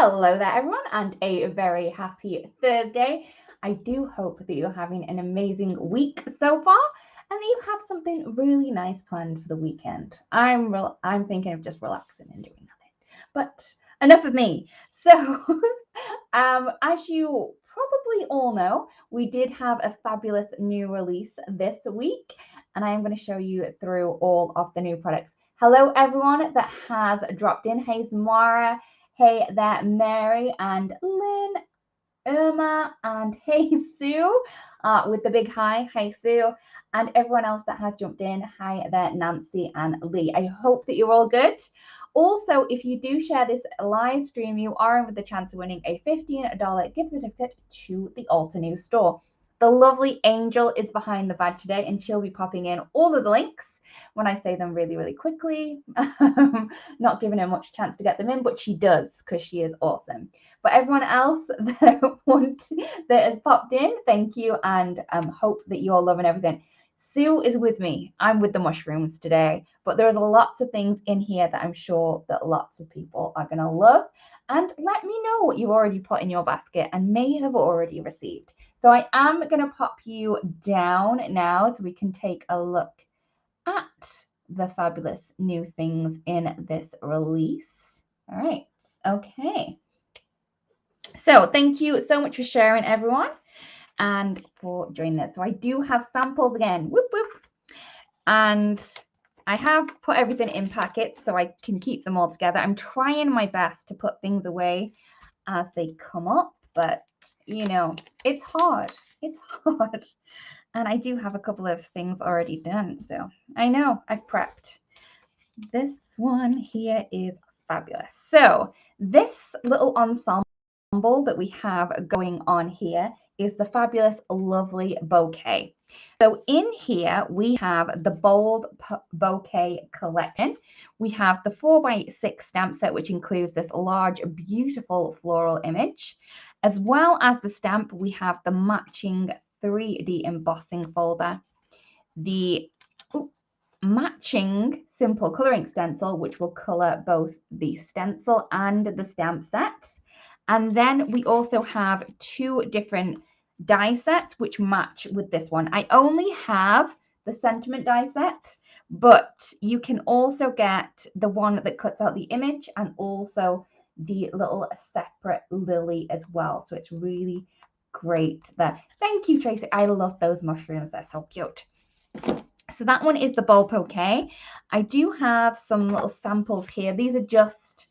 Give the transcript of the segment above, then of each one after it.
Hello there, everyone, and a very happy Thursday. I do hope that you're having an amazing week so far and that you have something really nice planned for the weekend. I'm thinking of just relaxing and doing nothing. But enough of me. So, as you probably all know, we did have a fabulous new release this week, and I am going to show you through all of the new products. Hello, everyone that has dropped in. Hey, Zamara. Hey there, Mary and Lynn, Irma, and hey, Sue, with the big hi. Hey, Sue, and everyone else that has jumped in. Hi there, Nancy and Lee. I hope that you're all good. Also, if you do share this live stream, you are in with the chance of winning a $15 gift certificate to the Alta News store. The lovely Angel is behind the badge today, and she'll be popping in all of the links when I say them really, really quickly. Not giving her much chance to get them in, but she does because she is awesome. But everyone else that has popped in, thank you, and hope that you're loving everything. Sue is with me. I'm with the mushrooms today, but there's lots of things in here that I'm sure that lots of people are going to love. And let me know what you already put in your basket and may have already received. So I am going to pop you down now so we can take a look at the fabulous new things in this release. All right, okay. So thank you so much for sharing, everyone, and for joining us. So I do have samples again, whoop, whoop. And I have put everything in packets so I can keep them all together. I'm trying my best to put things away as they come up, but you know, it's hard. It's hard. And I do have a couple of things already done. So I know I've prepped. This one here is fabulous. So this little ensemble that we have going on here is the fabulous, lovely bouquet. So in here, we have the Bold Bouquet collection. We have the 4x6 stamp set, which includes this large, beautiful floral image. As well as the stamp, we have the matching 3D embossing folder, the matching simple coloring stencil, which will color both the stencil and the stamp set. And then we also have two different die sets which match with this one. I only have the sentiment die set, but you can also get the one that cuts out the image and also the little separate lily as well. So it's really great there. Thank you, Tracy. I love those mushrooms. They're so cute. So that one is the Bold Bouquet. I do have some little samples here. These are just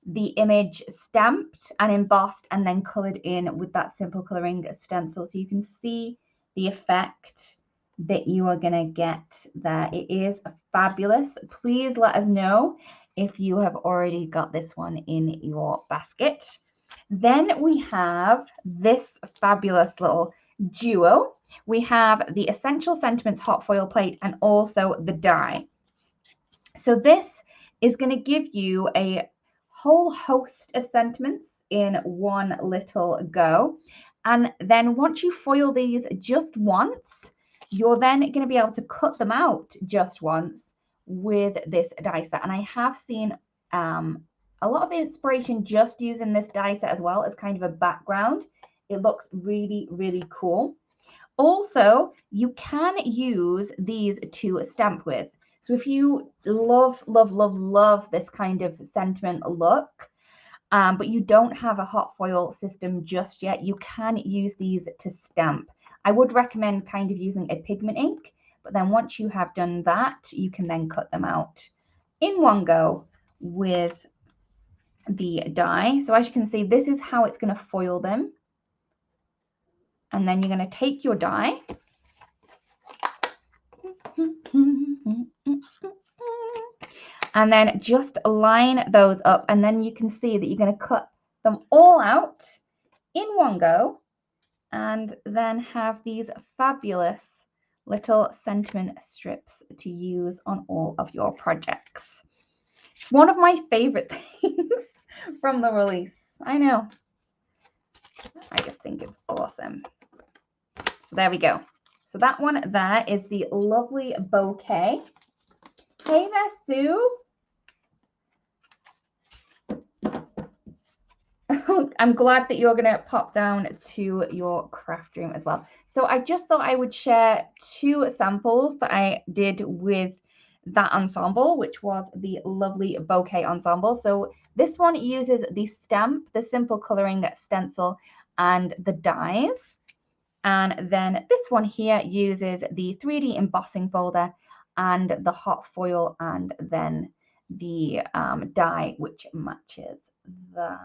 the image stamped and embossed and then colored in with that simple coloring stencil. So you can see the effect that you are going to get there. It is fabulous. Please let us know if you have already got this one in your basket. Then we have this fabulous little duo. We have the Essential Sentiments hot foil plate and also the die. So this is going to give you a whole host of sentiments in one little go. And then once you foil these just once, you're then going to be able to cut them out just once with this die set. And I have seen a lot of inspiration just using this die set as well as kind of a background. It looks really, really cool. Also, you can use these to stamp with. So if you love, love, love, love this kind of sentiment look, but you don't have a hot foil system just yet, you can use these to stamp. I would recommend kind of using a pigment ink, but then once you have done that, you can then cut them out in one go with the die. So as you can see, this is how it's going to foil them. And then you're going to take your die and then just line those up, and then you can see that you're going to cut them all out in one go and then have these fabulous little sentiment strips to use on all of your projects. It's one of my favorite things from the release. I know. I just think it's awesome. So there we go. So that one there is the lovely bouquet. Hey there, Sue. I'm glad that you're going to pop down to your craft room as well. So I just thought I would share 2 samples that I did with that ensemble, which was the lovely bouquet ensemble. So this one uses the stamp, the simple coloring stencil, and the dies. And then this one here uses the 3D embossing folder and the hot foil, and then the die, which matches the...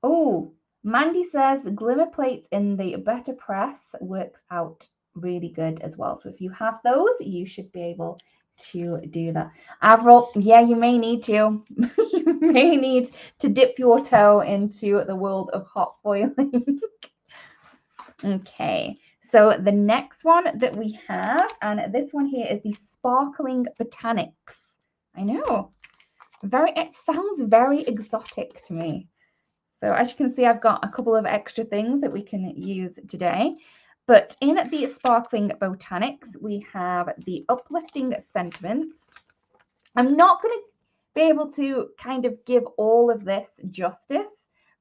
Oh, Mandy says glimmer plates in the Better Press works out really good as well. So if you have those, you should be able to do that. Avril, yeah, you may need to. You may need to dip your toe into the world of hot foiling. Okay, so the next one that we have, and this one here is the Sparkling Botanics. I know, it sounds very exotic to me. So as you can see, I've got a couple of extra things that we can use today. But in the Sparkling Botanics, we have the Uplifting Sentiments. I'm not going to be able to kind of give all of this justice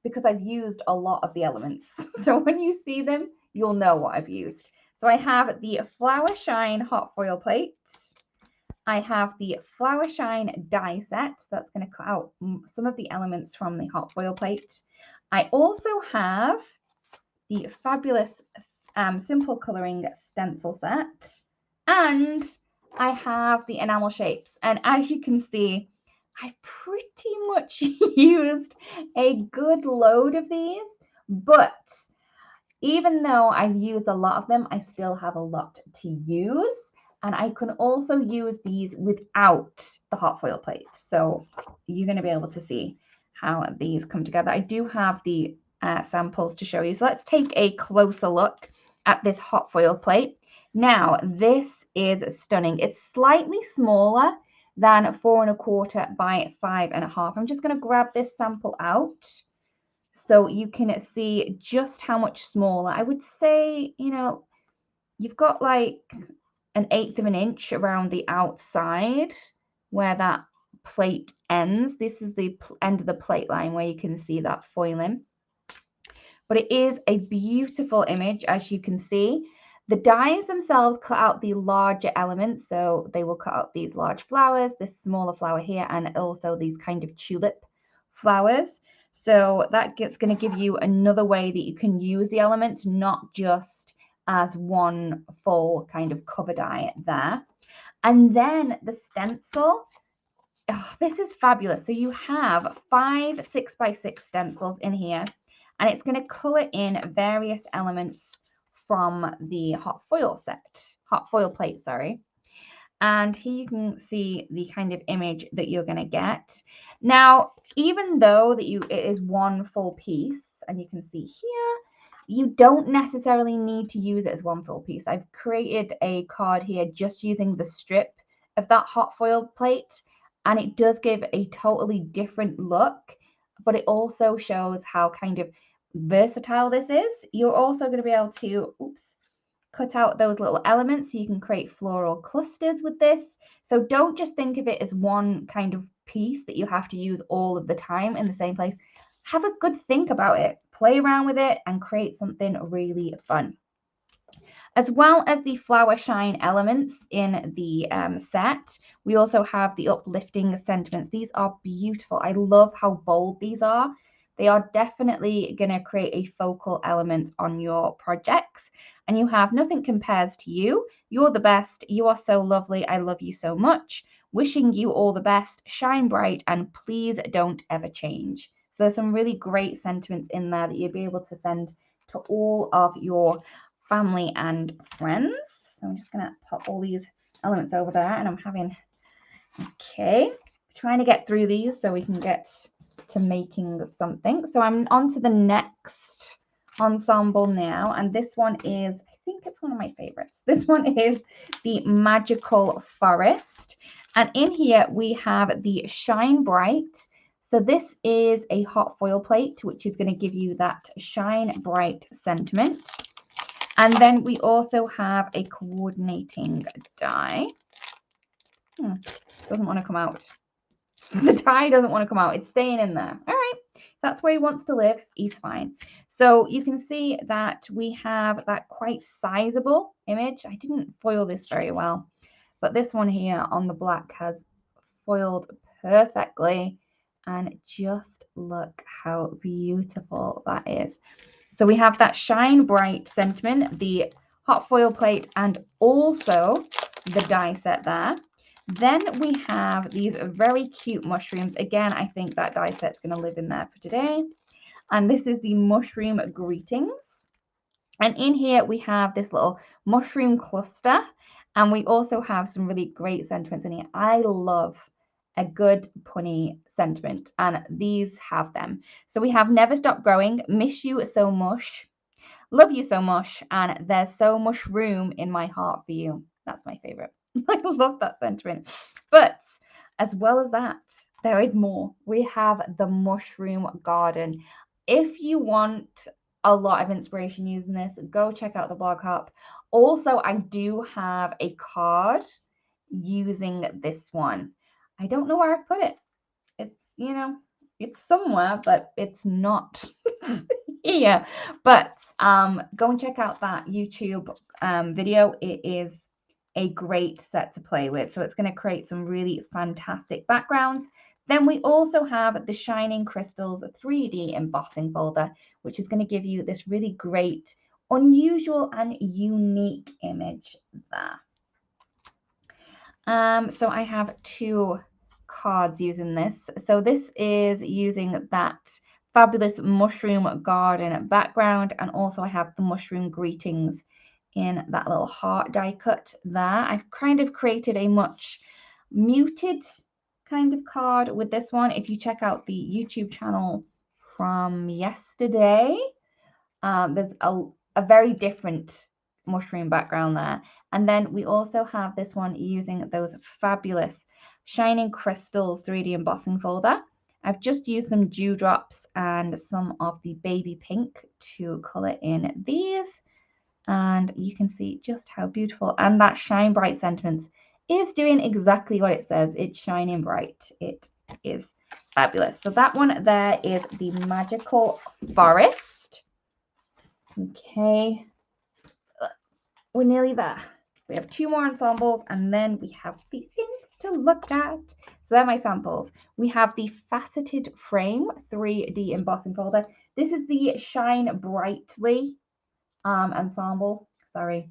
because I've used a lot of the elements. So when you see them, you'll know what I've used. So I have the Flower Shine hot foil plate. I have the Flower Shine die set. So that's going to cut out some of the elements from the hot foil plate. I also have the fabulous simple coloring stencil set, and I have the enamel shapes. And as you can see, I pretty much used a good load of these, but even though I've used a lot of them, I still have a lot to use. And I can also use these without the hot foil plate. So you're going to be able to see how these come together. I do have the samples to show you. So let's take a closer look at this hot foil plate. Now, this is stunning. It's slightly smaller than 4 1/4 by 5 1/2. I'm just going to grab this sample out so you can see just how much smaller. I would say, you know, you've got like 1/8 of an inch around the outside where that plate ends. This is the end of the plate line where you can see that foiling. But it is a beautiful image, as you can see. The dies themselves cut out the larger elements, so they will cut out these large flowers, this smaller flower here, and also these kind of tulip flowers. So that's going to give you another way that you can use the elements, not just as one full kind of cover die there. And then the stencil. Oh, this is fabulous. So you have 5 6x6 stencils in here, and it's going to color in various elements from the hot foil plate, sorry. And here you can see the kind of image that you're going to get. Now, even though it is one full piece, and you can see here, you don't necessarily need to use it as one full piece. I've created a card here just using the strip of that hot foil plate, and it does give a totally different look, but it also shows how kind of versatile this is. You're also going to be able to, cut out those little elements so you can create floral clusters with this. So don't just think of it as one kind of piece that you have to use all of the time in the same place. Have a good think about it, play around with it, and create something really fun. As well as the flower shine elements in the set, we also have the uplifting sentiments. These are beautiful. I love how bold these are. They are definitely going to create a focal element on your projects. And you have nothing compares to you. You're the best. You are so lovely. I love you so much. Wishing you all the best. Shine bright, and please don't ever change. So there's some really great sentiments in there that you'll be able to send to all of your family and friends. So I'm just going to pop all these elements over there, and I'm trying to get through these so we can get to making something. So I'm on to the next ensemble now, and this one is, I think it's one of my favorites. This one is the Magical Forest, and in here we have the Shine Bright. So this is a hot foil plate, which is going to give you that shine bright sentiment. And then we also have a coordinating die. Doesn't want to come out. The die doesn't want to come out. It's staying in there. All right. that's where he wants to live, he's fine. So you can see that we have that quite sizable image. I didn't foil this very well, but this one here on the black has foiled perfectly. And just look how beautiful that is. So we have that shine bright sentiment, the hot foil plate, and also the die set there. Then we have these very cute mushrooms. Again, I think that die set's going to live in there for today. And this is the mushroom greetings. And in here we have this little mushroom cluster. And we also have some really great sentiments in here. I love a good punny sentiment, and these have them. So we have never stop growing, miss you so much, love you so much, and there's so much room in my heart for you. That's my favorite. I love that sentiment. But as well as that, there is more. We have the mushroom garden. If you want a lot of inspiration using this, go check out the blog hop. Also, I do have a card using this one. I don't know where I've put it. It's, it's somewhere, but it's not here. But go and check out that YouTube video. It is a great set to play with. So it's going to create some really fantastic backgrounds. Then we also have the Shining Crystals 3D embossing folder, which is going to give you this really great, unusual and unique image there. So I have two cards using this. So this is using that fabulous mushroom garden background, and also I have the mushroom greetings in that little heart die cut there. I've kind of created a much muted kind of card with this one. If you check out the YouTube channel from yesterday, there's a very different mushroom background there. And then we also have this one using those fabulous Shining Crystals 3D embossing folder. I've just used some dewdrops and some of the baby pink to color in these. And you can see just how beautiful. And that Shine Bright Sentiments is doing exactly what it says. It's shining bright. It is fabulous. So that one there is the Magical Forest. Okay, we're nearly there. We have two more ensembles, and then we have the things to look at. So they're my samples. We have the Faceted Frame 3D embossing folder. This is the Shine Brightly ensemble. Sorry,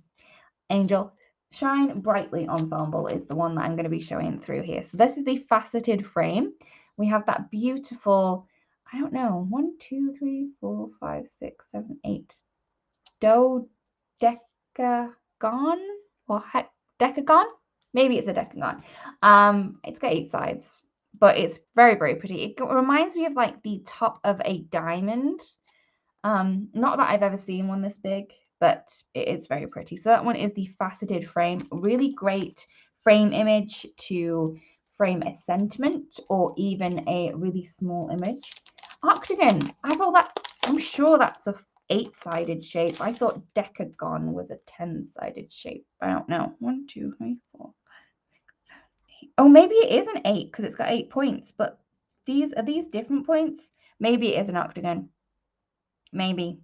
Angel. Shine Brightly ensemble is the one that I'm going to be showing through here. So this is the Faceted Frame. We have that beautiful, I don't know, 1, 2, 3, 4, 5, 6, 7, 8 dodecagon or decagon. Maybe it's a decagon. It's got 8 sides, but it's very, very pretty. It reminds me of like the top of a diamond. Not that I've ever seen one this big, but it is very pretty. So that one is the Faceted Frame. Really great frame image to frame a sentiment or even a really small image. Octagon. I'm sure that's a 8-sided shape. I thought decagon was a 10-sided shape. I don't know. 1, 2, 3, 4, 5, 6, 7, 8. Oh, maybe it is an 8 because it's got 8 points. But are these different points? Maybe it is an octagon. Maybe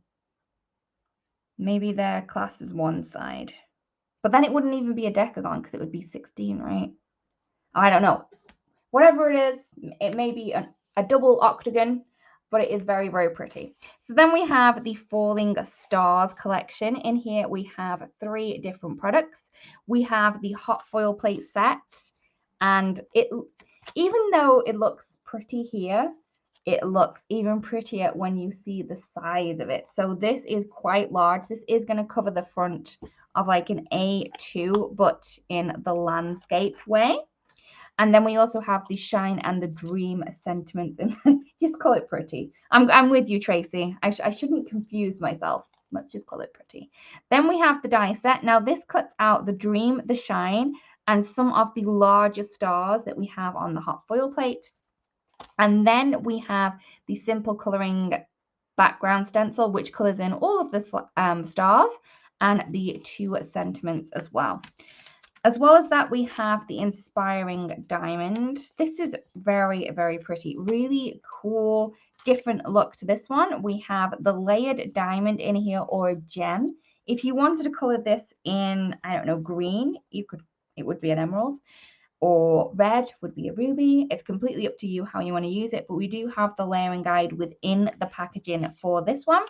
they're classed as one side. But then it wouldn't even be a decagon because it would be 16, right? I don't know. Whatever it is, it may be a double octagon, but it is very, very pretty. So then we have the Falling Stars collection. In here, we have 3 different products. We have the hot foil plate set, and even though it looks pretty here, it looks even prettier when you see the size of it. So this is quite large. This is going to cover the front of like an A2, but in the landscape way. And then we also have the Shine and the Dream sentiments. And just call it pretty. I'm with you, Tracy. I shouldn't confuse myself. Let's just call it pretty. Then we have the die set. Now this cuts out the Dream, the Shine, and some of the larger stars that we have on the hot foil plate. And then we have the simple coloring background stencil, which colors in all of the stars and the 2 sentiments as well. As well as that, we have the Inspiring Diamond. This is very, very pretty. Really cool, different look to this one. We have the layered diamond in here, or a gem. If you wanted to color this in, I don't know, green, you could, it would be an emerald, or red would be a ruby. It's completely up to you how you want to use it, but we do have the layering guide within the packaging for this one.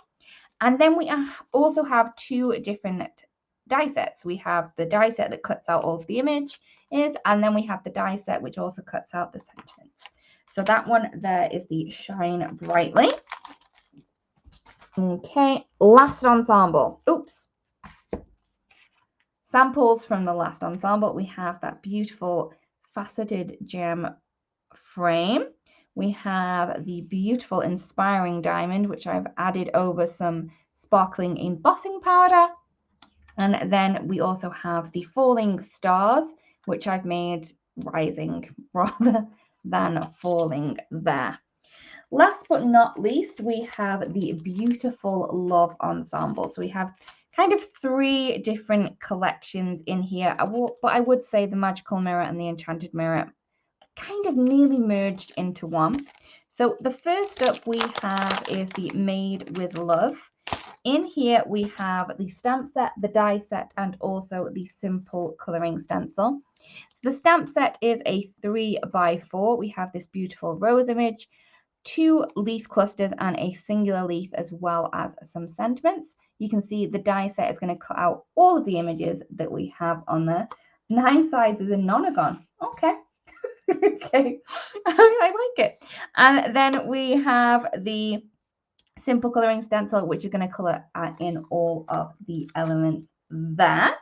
And then we also have two different die sets. We have the die set that cuts out all of the images, and then we have the die set which also cuts out the sentiments. So that one there is the Shine Brightly. Okay, last ensemble. Oops. Samples from the last ensemble. We have that beautiful faceted gem frame. We have the beautiful inspiring diamond, which I've added over some sparkling embossing powder. And then we also have the falling stars, which I've made rising rather than falling there. Last but not least, we have the beautiful love ensemble. So we have kind of three different collections in here, but I would say the magical mirror and the enchanted mirror kind of nearly merged into one. So the first up we have is the Made with Love. In here we have the stamp set, the die set, and also the simple colouring stencil. So the stamp set is a 3x4. We have this beautiful rose image, 2 leaf clusters, and a singular leaf, as well as some sentiments. You can see the die set is going to cut out all of the images that we have on there. 9 sides is a nonagon. Okay. Okay, I like it. And then we have the simple colouring stencil, which is going to colour in all of the elements there.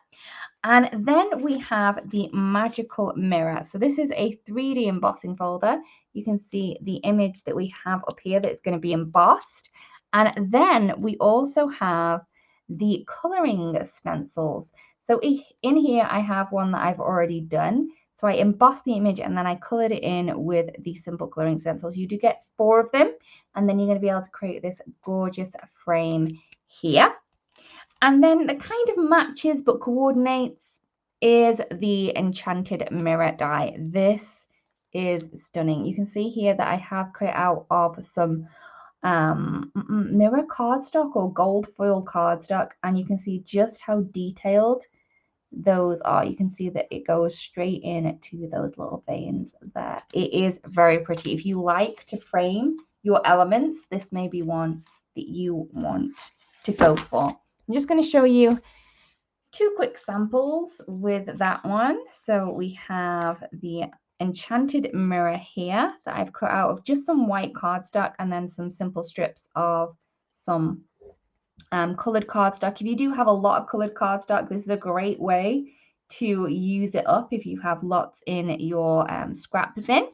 And then we have the magical mirror. So this is a 3D embossing folder. You can see the image that we have up here that's going to be embossed. And then we also have the colouring stencils. So in here, I have one that I've already done. So I embossed the image and then I coloured it in with the simple colouring stencils. You do get 4 of them, and then you're going to be able to create this gorgeous frame here. And then the kind of matches but coordinates is the enchanted mirror die. This is stunning. You can see here that I have cut it out of some mirror cardstock or gold foil cardstock, and you can see just how detailed those are. You can see that it goes straight in to those little veins there. It is very pretty. If you like to frame your elements, this may be one that you want to go for. I'm just going to show you 2 quick samples with that one. So we have the enchanted mirror here that I've cut out of just some white cardstock and then some simple strips of some colored cardstock. If you do have a lot of colored cardstock, this is a great way to use it up if you have lots in your scrap bin.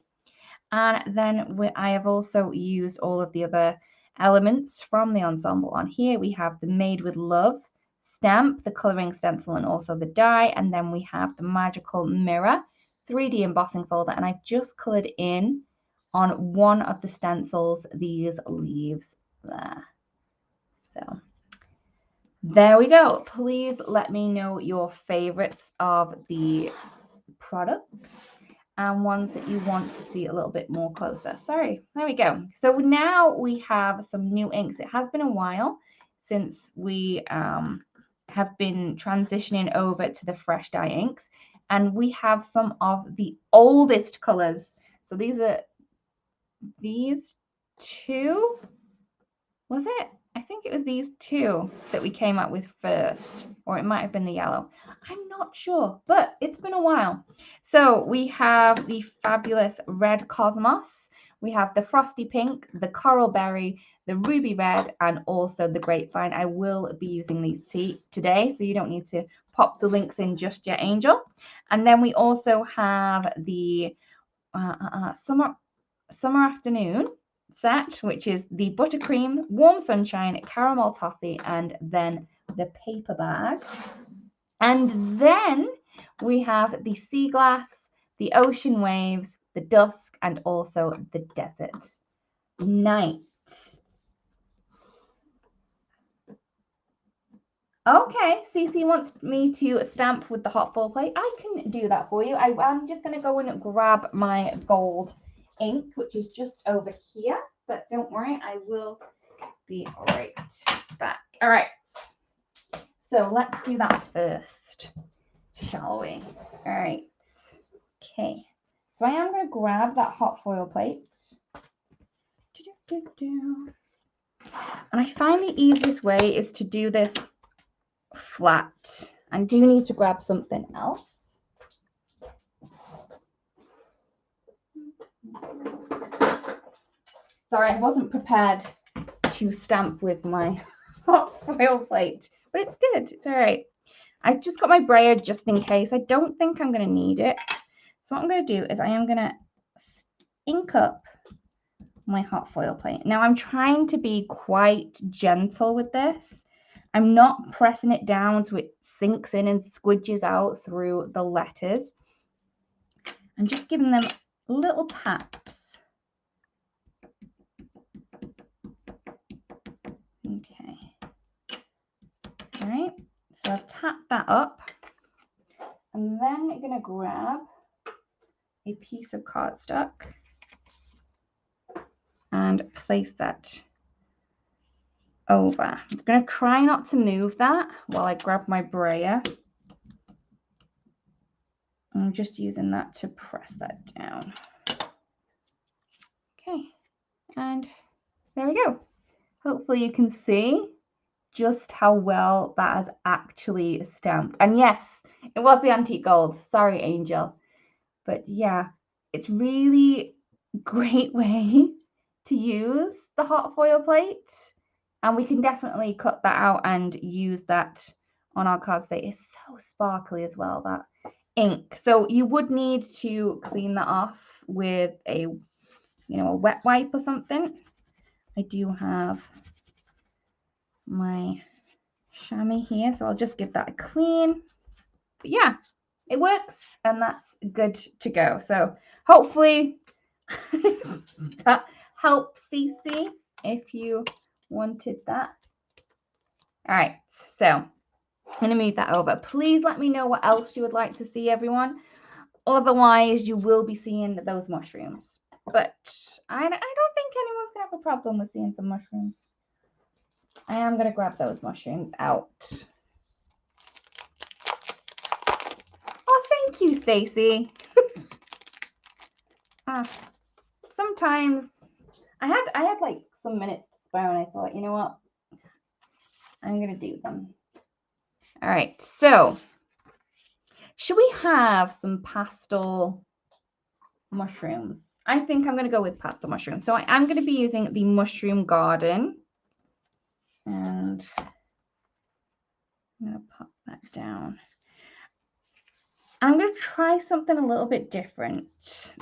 And then I have also used all of the other elements from the ensemble on here. We have the Made with Love stamp, the colouring stencil, and also the die. And then we have the magical mirror 3D embossing folder. And I've just coloured in on one of the stencils these leaves there. So there we go. Please let me know your favorites of the products and ones that you want to see a little bit more closer. Sorry, there we go. So now we have some new inks. It has been a while since we have been transitioning over to the fresh dye inks, and we have some of the oldest colors. So these are these 2. Was it? I think it was these 2 that we came up with first, or it might have been the yellow. I'm not sure, but it's been a while. So we have the fabulous Red Cosmos. We have the Frosty Pink, the Coral Berry, the Ruby Red, and also the Grapevine. I will be using these today, so you don't need to pop the links in just yet, Angel. And then we also have the Summer Afternoon set, which is the buttercream, warm sunshine, caramel toffee, and then the paper bag. And then we have the sea glass, the ocean waves, the dusk, and also the desert night. Okay, Cece wants me to stamp with the hot foil plate. I can do that for you. I'm just going to go and grab my gold ink, which is just over here. but don't worry, I will be right back. All right, so let's do that first, shall we? All right, okay. So I am going to grab that hot foil plate. And I find the easiest way is to do this flat. I do need to grab something else. Sorry, I wasn't prepared to stamp with my hot foil plate, but it's good. It's all right. I just got my brayer just in case. I don't think I'm going to need it. So what I'm going to do is I am going to ink up my hot foil plate. Now I'm trying to be quite gentle with this. I'm not pressing it down so it sinks in and squidges out through the letters. I'm just giving them little taps. Okay. All right. So I've tapped that up. And then I'm going to grab a piece of cardstock and place that over. I'm going to try not to move that while I grab my brayer. I'm just using that to press that down. Okay, and there we go. Hopefully you can see just how well that has actually stamped. And yes, it was the antique gold. Sorry, Angel. But yeah, it's really great way to use the hot foil plate. And we can definitely cut that out and use that on our cards today. It's so sparkly as well, that ink. So you would need to clean that off with a, a wet wipe or something. I do have my chamois here, so I'll just give that a clean. But yeah, it works, and that's good to go. So hopefully that helps, Cece, if you wanted that. All right, so I'm going to move that over. Please let me know what else you would like to see, everyone. Otherwise, you will be seeing those mushrooms. But I don't think anyone's going to have a problem with seeing some mushrooms. I am going to grab those mushrooms out. Oh, thank you, Stacey. Sometimes I had like some minutes to spare, and I thought, you know what? I'm going to do them. All right, so should we have some pastel mushrooms? I think I'm going to go with pastel mushrooms. So I am going to be using the Mushroom Garden. And I'm going to pop that down. I'm going to try something a little bit different.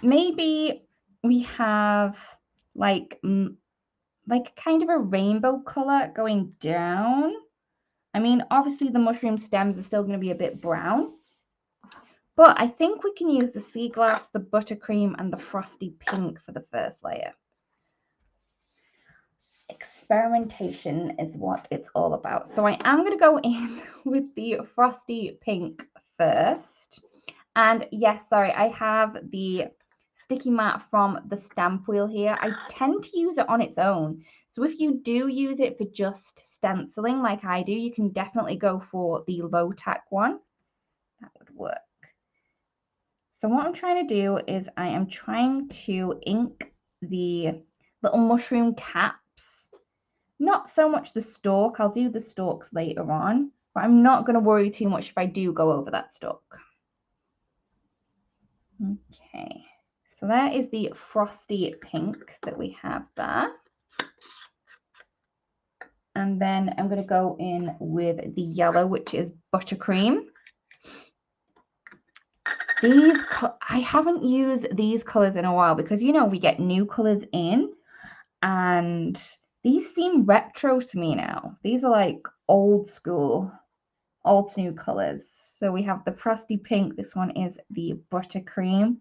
Maybe we have like kind of a rainbow color going down. I mean, obviously the mushroom stems are still going to be a bit brown. But I think we can use the sea glass, the buttercream, and the frosty pink for the first layer. Experimentation is what it's all about. So I am going to go in with the frosty pink first. And yes, sorry, I have the sticky mat from the stamp wheel here. I tend to use it on its own. So if you do use it for just stenciling like I do, you can definitely go for the low tack one. That would work. So what I'm trying to do is I am trying to ink the little mushroom caps. Not so much the stalk. I'll do the stalks later on, but I'm not going to worry too much if I do go over that stalk. Okay, so that is the frosty pink that we have there. And then I'm going to go in with the yellow, which is buttercream. I haven't used these colors in a while because, we get new colors in, and these seem retro to me now. These are like old school, old new colors. So we have the frosty pink. This one is the buttercream.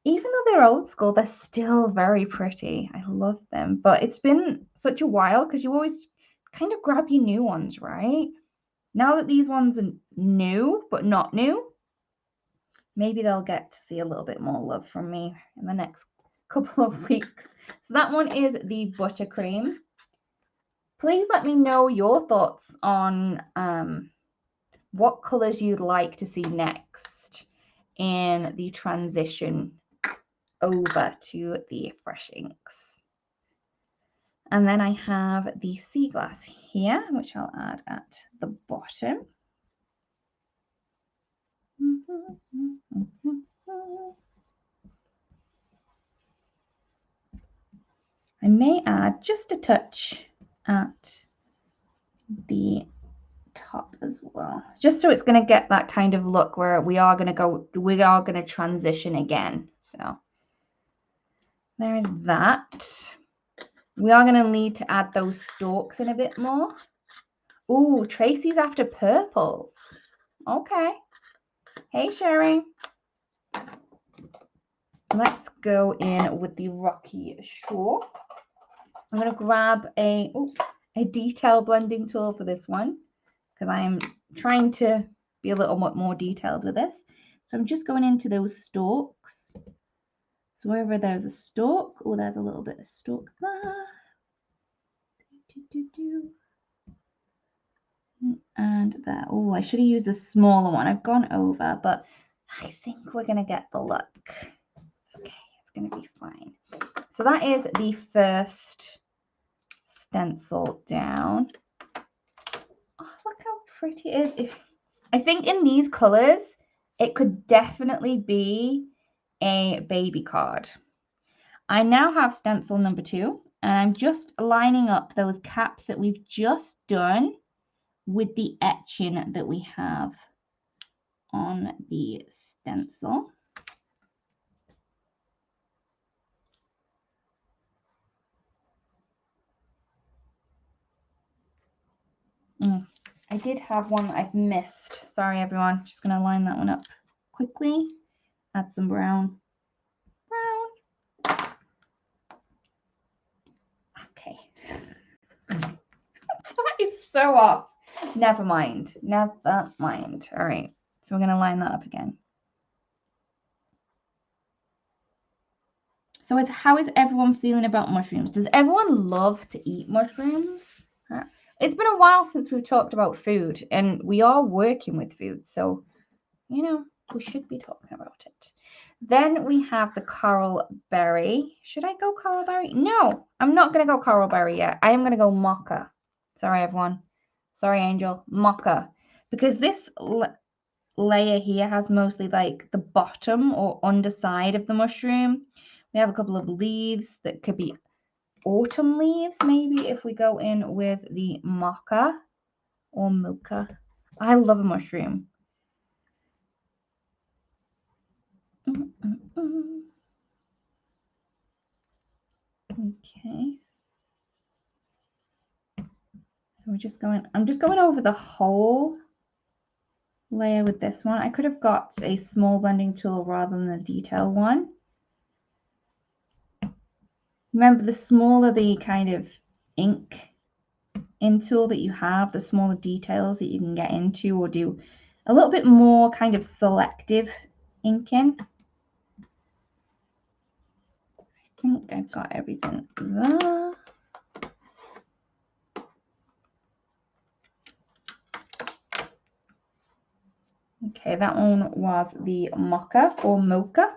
Even though they're old school, they're still very pretty. I love them. But it's been such a while because you always kind of grab your new ones, right? Now that these ones are new, but not new, maybe they'll get to see a little bit more love from me in the next couple of weeks. So that one is the buttercream. Please let me know your thoughts on what colors you'd like to see next in the transition over to the fresh inks. And then I have the sea glass here, which I'll add at the bottom. I may add just a touch at the top as well, just so it's going to get that kind of look where we are going to transition again. So there's that. We are going to need to add those stalks in a bit more. Ooh, Tracy's after purples. Okay. Hey, Sherry. Let's go in with the Rocky Shore. I'm going to grab a detail blending tool for this one because I am trying to be a little bit more detailed with this. So I'm just going into those stalks. So wherever there's a stalk, oh, there's a little bit of stalk there. And there. Oh, I should have used a smaller one. I've gone over, but I think we're going to get the look. It's okay. It's going to be fine. So that is the first stencil down. Oh, look how pretty it is. I think in these colors, it could definitely be a baby card. I now have stencil number 2, and I'm just lining up those caps that we've just done with the etching that we have on the stencil. I did have one I've missed. Sorry, everyone. Just going to line that one up quickly. Add some brown. Okay. That is so off. Never mind. Never mind. All right. So we're going to line that up again. So how is everyone feeling about mushrooms? Does everyone love to eat mushrooms? It's been a while since we've talked about food, and we are working with food. So, you know, we should be talking about it. Then we have the coral berry. Should I go coral berry? No, I'm not going to go coral berry yet. I am going to go mocha. Sorry, everyone. Sorry, Angel. Mocha. Because this layer here has mostly like the bottom or underside of the mushroom. We have a couple of leaves that could be autumn leaves, maybe, if we go in with the mocha or mocha. I love a mushroom. Okay. So I'm just going over the whole layer with this one. I could have got a small blending tool rather than the detail one. Remember, the smaller the kind of ink in tool that you have, the smaller details that you can get into or do a little bit more kind of selective inking. I think I've got everything there. Okay, that one was the mocha or mocha.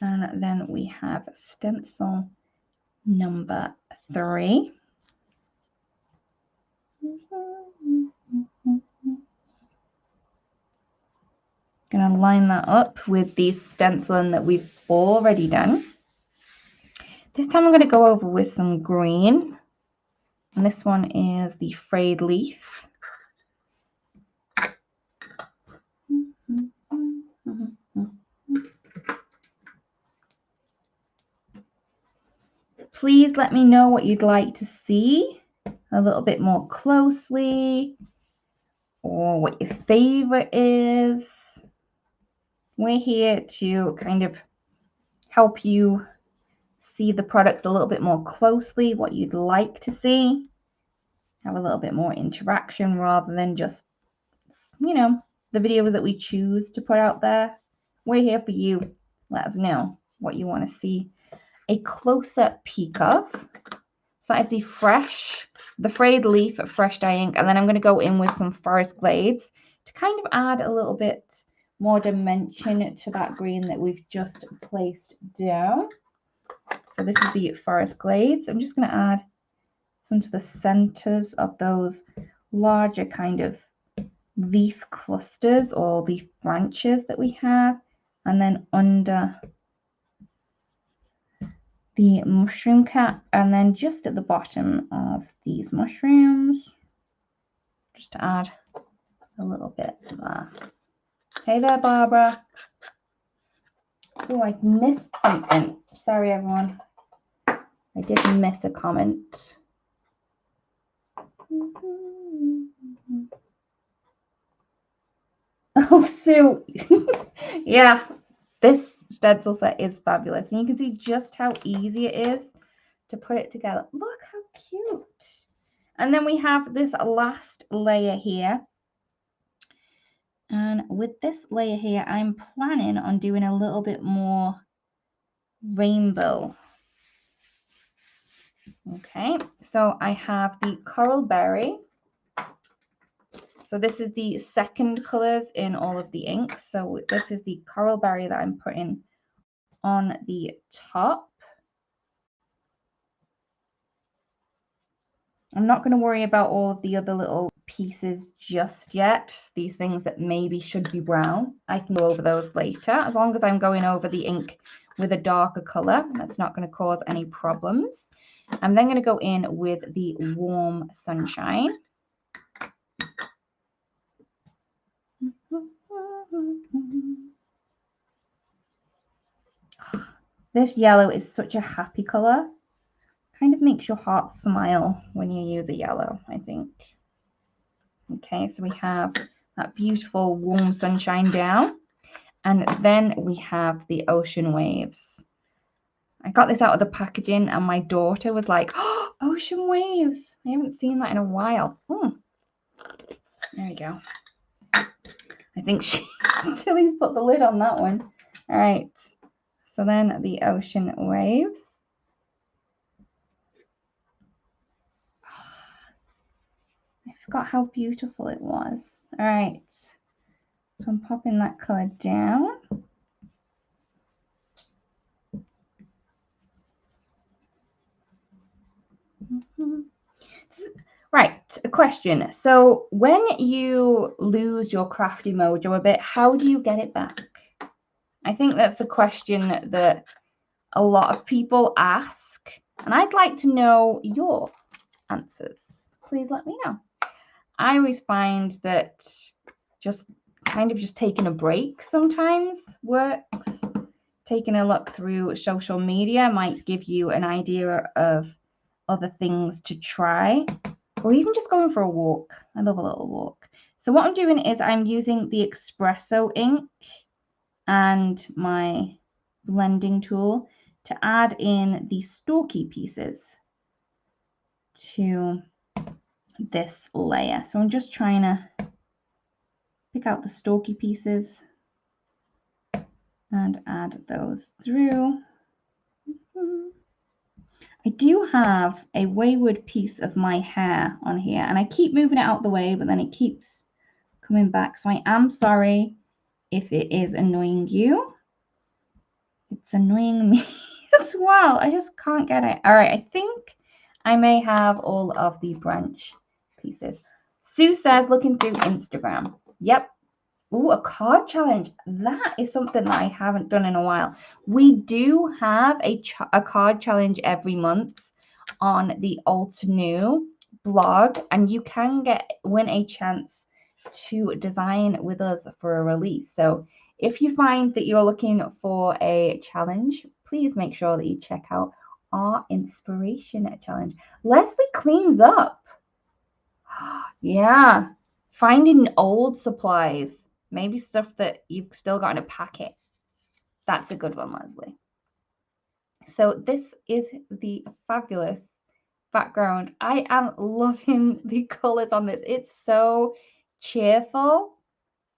And then we have stencil number 3. Gonna line that up with the stenciling that we've already done. This time I'm going to go over with some green. And this one is the frayed leaf. Please let me know what you'd like to see a little bit more closely, or what your favorite is. We're here to kind of help you see the products a little bit more closely, what you'd like to see. Have a little bit more interaction rather than just, you know, the videos that we choose to put out there. We're here for you. Let us know what you want to see a closer peek of. So that is the frayed leaf fresh dye ink, and then I'm going to go in with some Forest Glades to kind of add a little bit more dimension to that green that we've just placed down. So this is the Forest Glades. I'm just going to add some to the centers of those larger kind of leaf clusters or leaf branches that we have, and then under the mushroom cap, and then just at the bottom of these mushrooms, just to add a little bit there. Hey there, Barbara. Oh, I missed something. Sorry, everyone. I did miss a comment. Oh, Sue. Yeah, this stencil set is fabulous. And you can see just how easy it is to put it together. Look how cute. And then we have this last layer here. And with this layer here, I'm planning on doing a little bit more rainbow. Okay, so I have the Coral Berry. So this is the second colors in all of the ink. So this is the Coral Berry that I'm putting on the top. I'm not going to worry about all of the other little pieces just yet. These things that maybe should be brown. I can go over those later. As long as I'm going over the ink with a darker color, that's not going to cause any problems. I'm then going to go in with the Warm Sunshine. This yellow is such a happy color. Kind of makes your heart smile when you use a yellow, I think. Okay, so we have that beautiful Warm Sunshine down. And then we have the Ocean Waves. I got this out of the packaging and my daughter was like, oh, Ocean Waves. I haven't seen that in a while. There we go. I think Tilly's put the lid on that one. All right. So then the Ocean Waves. I forgot how beautiful it was. All right. So I'm popping that color down. Right, a question. So when you lose your crafty mojo a bit, how do you get it back? I think that's a question that a lot of people ask, and I'd like to know your answers. Please let me know. I always find that just taking a break sometimes works. Taking a look through social media might give you an idea of other things to try, or even just going for a walk. I love a little walk. So what I'm doing is I'm using the espresso ink and my blending tool to add in the stalky pieces to this layer. So I'm just trying to pick out the stalky pieces and add those through. I do have a wayward piece of my hair on here, and I keep moving it out the way, but then it keeps coming back. So I am sorry if it is annoying you. It's annoying me as well. I just can't get it. All right, I think I may have all of the branch pieces. Sue says, looking through Instagram. Yep. Ooh, a card challenge. That is something that I haven't done in a while. We do have a card challenge every month on the Alt New blog, and you can win a chance to design with us for a release. So if you find that you're looking for a challenge, please make sure that you check out our inspiration challenge. Leslie cleans up. Yeah, finding old supplies. Maybe stuff that you've still got in a packet. That's a good one, Leslie. So this is the fabulous background. I am loving the colors on this. It's so cheerful.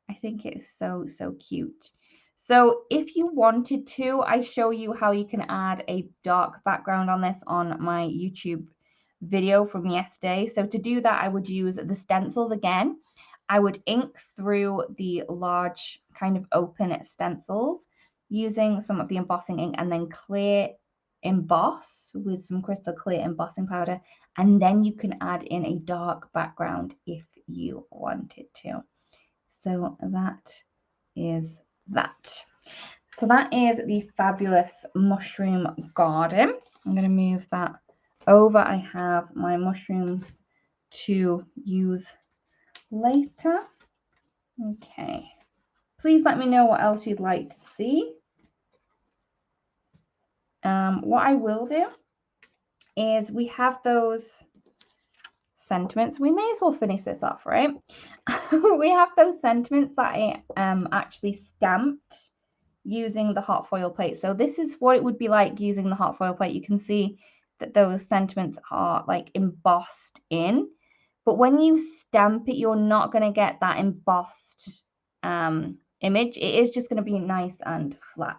I think it is so, so cute. So if you wanted to, I show you how you can add a dark background on this on my YouTube video from yesterday. So to do that, I would use the stencils again. I would ink through the large kind of open stencils using some of the embossing ink and then clear emboss with some crystal clear embossing powder. And then you can add in a dark background if you wanted to. So that is that. So that is the fabulous mushroom garden. I'm going to move that over. I have my mushrooms to use later. Okay. Please let me know what else you'd like to see. What I will do is we have those sentiments. We may as well finish this off, right? We have those sentiments that I actually stamped using the hot foil plate. So this is what it would be like using the hot foil plate. You can see that those sentiments are like embossed in, but when you stamp it, you're not going to get that embossed image. It is just going to be nice and flat.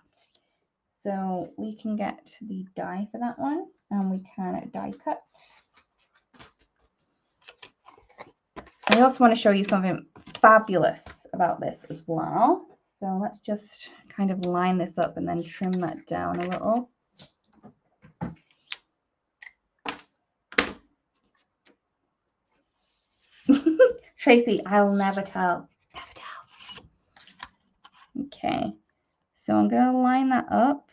So we can get the die for that one, and we can die cut. I also want to show you something fabulous about this as well. So let's just kind of line this up and then trim that down a little. Tracy, I'll never tell. Never tell. Okay. So I'm going to line that up.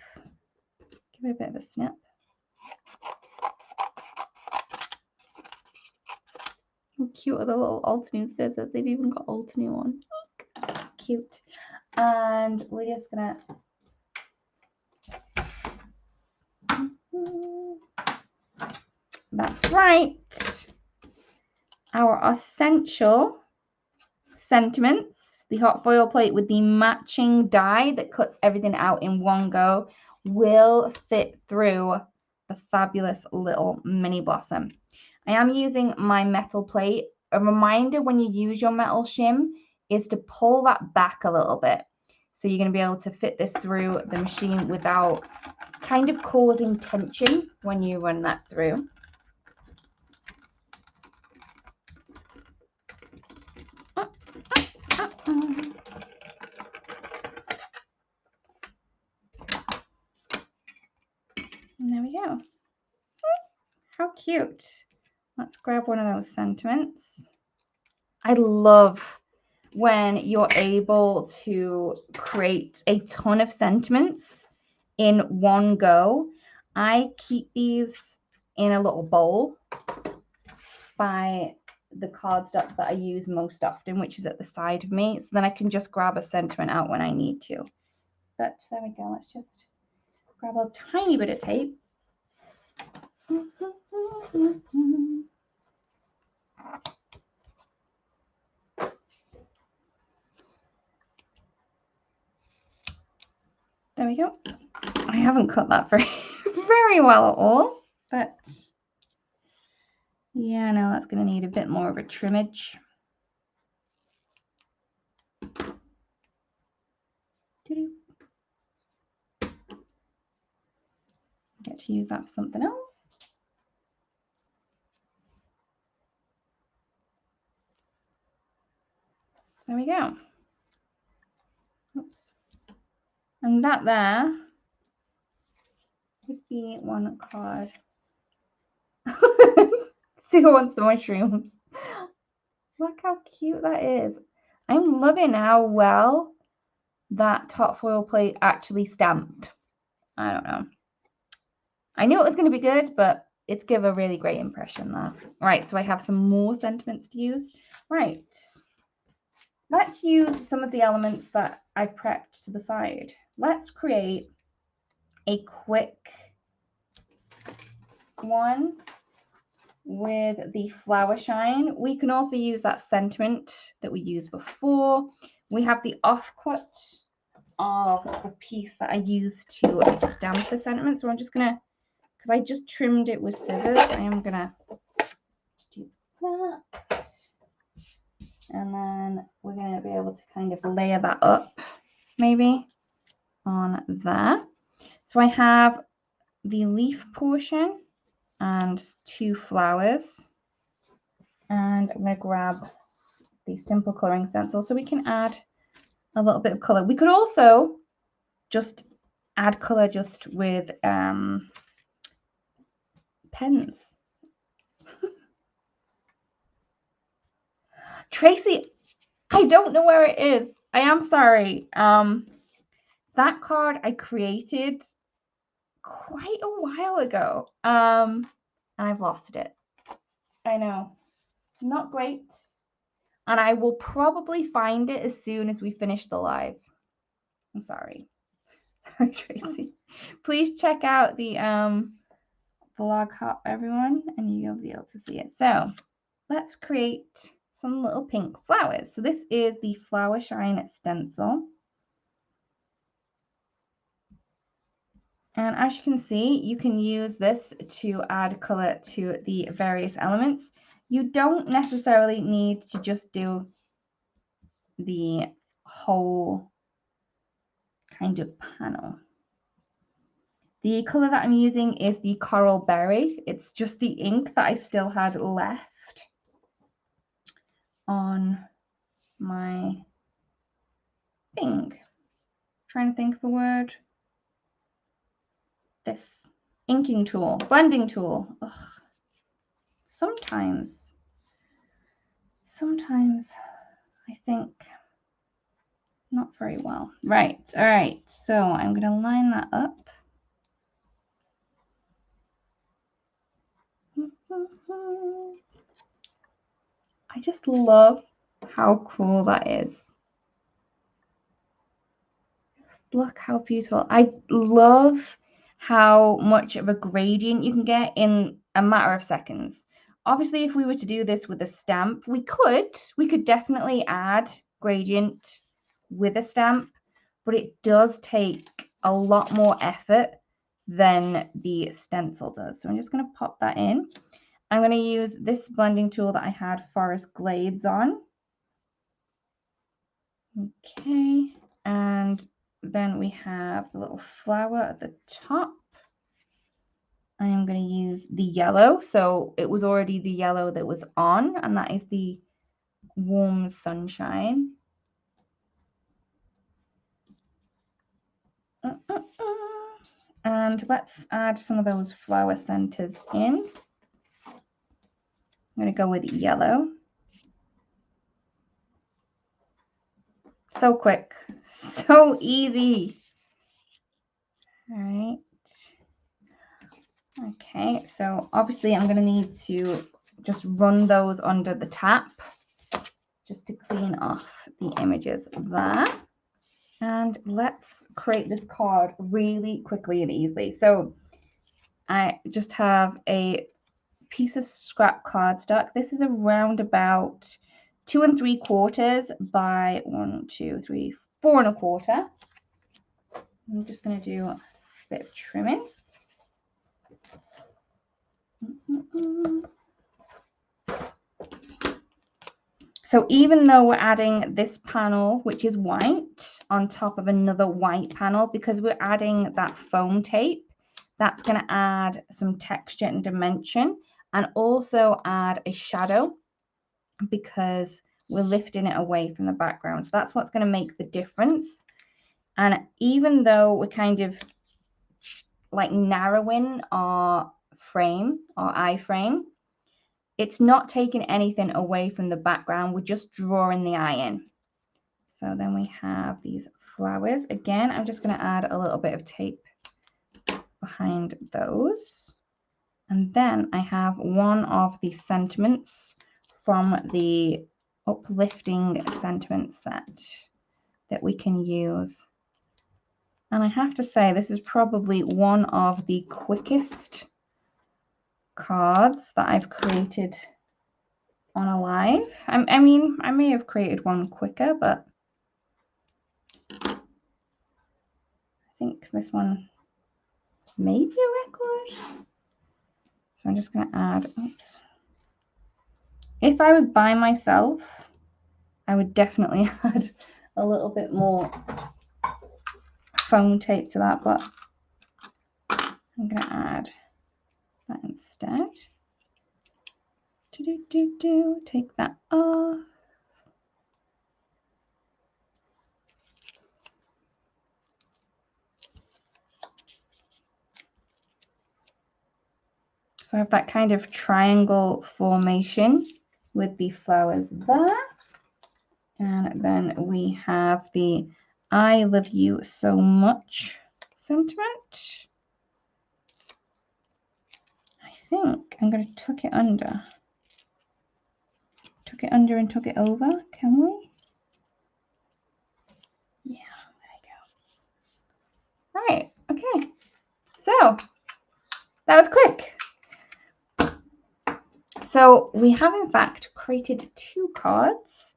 Give it a bit of a snip. How cute are the little Altenew scissors? They've even got Altenew on. Cute. And we're just going to... That's right. Our essential sentiments, the hot foil plate with the matching die that cuts everything out in one go, will fit through the fabulous little mini blossom. I am using my metal plate. A reminder when you use your metal shim is to pull that back a little bit. So you're going to be able to fit this through the machine without kind of causing tension when you run that through. And there we go. How cute. Let's grab one of those sentiments. I love when you're able to create a ton of sentiments in one go. I keep these in a little bowl by the cardstock that I use most often, which is at the side of me. So then I can just grab a sentiment out when I need to. But there we go. Let's just grab a tiny bit of tape. There we go. I haven't cut that very well at all, but yeah, no, that's going to need a bit more of a trimmage. Get to use that for something else. There we go. Oops. And that there would be one card. See who wants the mushrooms. Look how cute that is. I'm loving how well that top foil plate actually stamped. I don't know. I knew it was going to be good, but it's give a really great impression there. Right, so I have some more sentiments to use. Right. Let's use some of the elements that I've prepped to the side. Let's create a quick one with the flower shine. We can also use that sentiment that we used before. We have the offcut of the piece that I used to stamp the sentiment. So I'm just going to, because I just trimmed it with scissors, I am going to do that. And then we're going to be able to kind of layer that up, maybe. on there. So I have the leaf portion and 2 flowers. And I'm going to grab the simple colouring stencil so we can add a little bit of colour. We could also just add colour just with pens. Tracy, I don't know where it is. I am sorry. That card I created quite a while ago. And I've lost it. I know. Not great. And I will probably find it as soon as we finish the live. I'm sorry. Sorry, Tracy. Please check out the vlog hop, everyone, and you'll be able to see it. So let's create some little pink flowers. So this is the Flower Shine stencil. And as you can see, you can use this to add color to the various elements. You don't necessarily need to just do the whole kind of panel. The color that I'm using is the Coral Berry. It's just the ink that I still had left on my thing. Trying to think of a word. This inking tool, blending tool. Ugh. Sometimes I think not very well. Right, all right. So I'm going to line that up. I just love how cool that is. Look how beautiful. I love how much of a gradient you can get in a matter of seconds. Obviously, if we were to do this with a stamp, we could definitely add gradient with a stamp, but it does take a lot more effort than the stencil does. So I'm just going to pop that in. I'm going to use this blending tool that I had Forest Glades on. Okay, and then we have the little flower at the top. I am going to use the yellow. So it was already the yellow that was on, and that is the Warm Sunshine. And let's add some of those flower centers in. I'm going to go with yellow. So quick, so easy. All right. Okay, so obviously I'm going to need to just run those under the tap just to clean off the images there. And let's create this card really quickly and easily. So I just have a piece of scrap cardstock. This is around about 2 3/4 by 1, 2, 3, 4 1/4. I'm just going to do a bit of trimming. So even though we're adding this panel, which is white, on top of another white panel, because we're adding that foam tape, that's going to add some texture and dimension, and also add a shadow because we're lifting it away from the background. So that's what's going to make the difference. And even though we're kind of like narrowing our frame, our iframe, it's not taking anything away from the background. We're just drawing the eye in. So then we have these flowers. Again, I'm just going to add a little bit of tape behind those. And then I have one of the sentiments from the uplifting sentiment set that we can use. And I have to say, this is probably one of the quickest cards that I've created on a live. I mean, I may have created one quicker, but I think this one may be a record. So I'm just going to add, oops. If I was by myself, I would definitely add a little bit more foam tape to that, but I'm going to add that instead. Take that off. So I have that kind of triangle formation with the flowers there. And then we have the I love you so much sentiment. I think I'm going to tuck it under. Tuck it under and tuck it over, can we? Yeah, there you go. All right, okay. So that was quick. So we have in fact created 2 cards.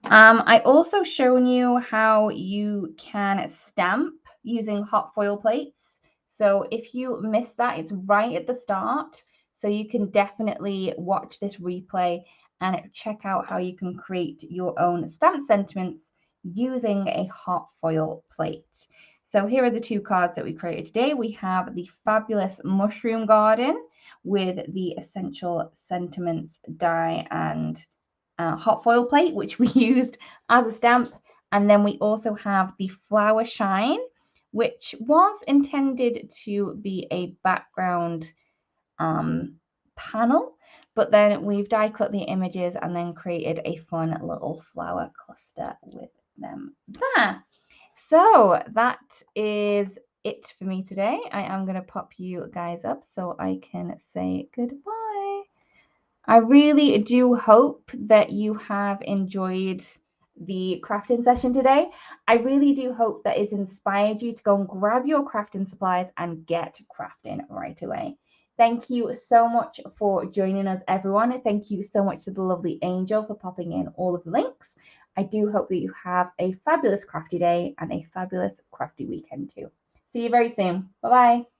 I also shown you how you can stamp using hot foil plates. So if you missed that, it's right at the start. So you can definitely watch this replay and check out how you can create your own stamp sentiments using a hot foil plate. So here are the 2 cards that we created today. We have the fabulous mushroom garden with the essential sentiments die and hot foil plate, which we used as a stamp. And then we also have the flower shine, which was intended to be a background panel, but then we've die cut the images and then created a fun little flower cluster with them there. So that is it for me today. I am going to pop you guys up so I can say goodbye. I really do hope that you have enjoyed the crafting session today. I really do hope that it's inspired you to go and grab your crafting supplies and get crafting right away. Thank you so much for joining us, everyone. Thank you so much to the lovely Angel for popping in all of the links. I do hope that you have a fabulous crafty day and a fabulous crafty weekend too. See you very soon. Bye-bye.